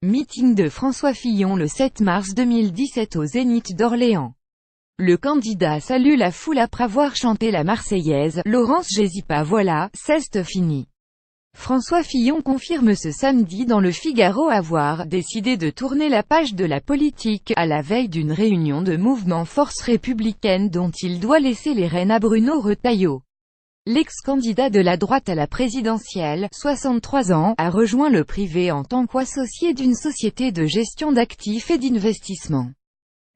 Meeting de François Fillon le 7 mars 2017 au Zénith d'Orléans. Le candidat salue la foule après avoir chanté la Marseillaise. Laurence Gézipa. Voilà, c'est fini. François Fillon confirme ce samedi dans Le Figaro avoir décidé de tourner la page de la politique, à la veille d'une réunion de mouvement Force républicaine dont il doit laisser les rênes à Bruno Retailleau. L'ex-candidat de la droite à la présidentielle, 63 ans, a rejoint le privé en tant qu'associé d'une société de gestion d'actifs et d'investissement.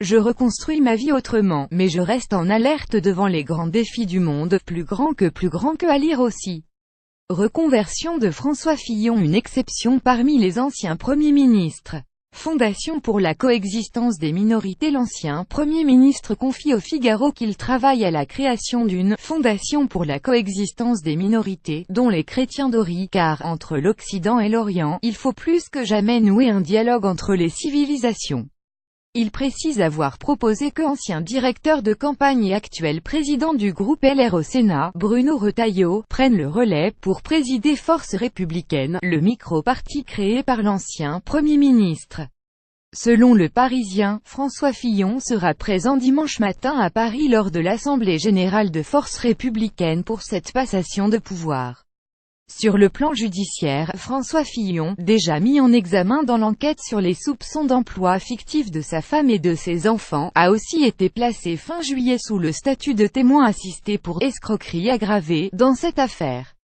Je reconstruis ma vie autrement, mais je reste en alerte devant les grands défis du monde, plus grand que à lire aussi. Reconversion de François Fillon, une exception parmi les anciens premiers ministres. Fondation pour la coexistence des minorités. L'ancien Premier ministre confie au Figaro qu'il travaille à la création d'une « fondation pour la coexistence des minorités, dont les chrétiens d'Ori, car, entre l'Occident et l'Orient, il faut plus que jamais nouer un dialogue entre les civilisations ». Il précise avoir proposé que ancien directeur de campagne et actuel président du groupe LR au Sénat, Bruno Retailleau, prenne le relais pour présider Force républicaine, le micro-parti créé par l'ancien Premier ministre. Selon Le Parisien, François Fillon sera présent dimanche matin à Paris lors de l'Assemblée générale de Force républicaine pour cette passation de pouvoir. Sur le plan judiciaire, François Fillon, déjà mis en examen dans l'enquête sur les soupçons d'emploi fictif de sa femme et de ses enfants, a aussi été placé fin juillet sous le statut de témoin assisté pour escroquerie aggravée, dans cette affaire.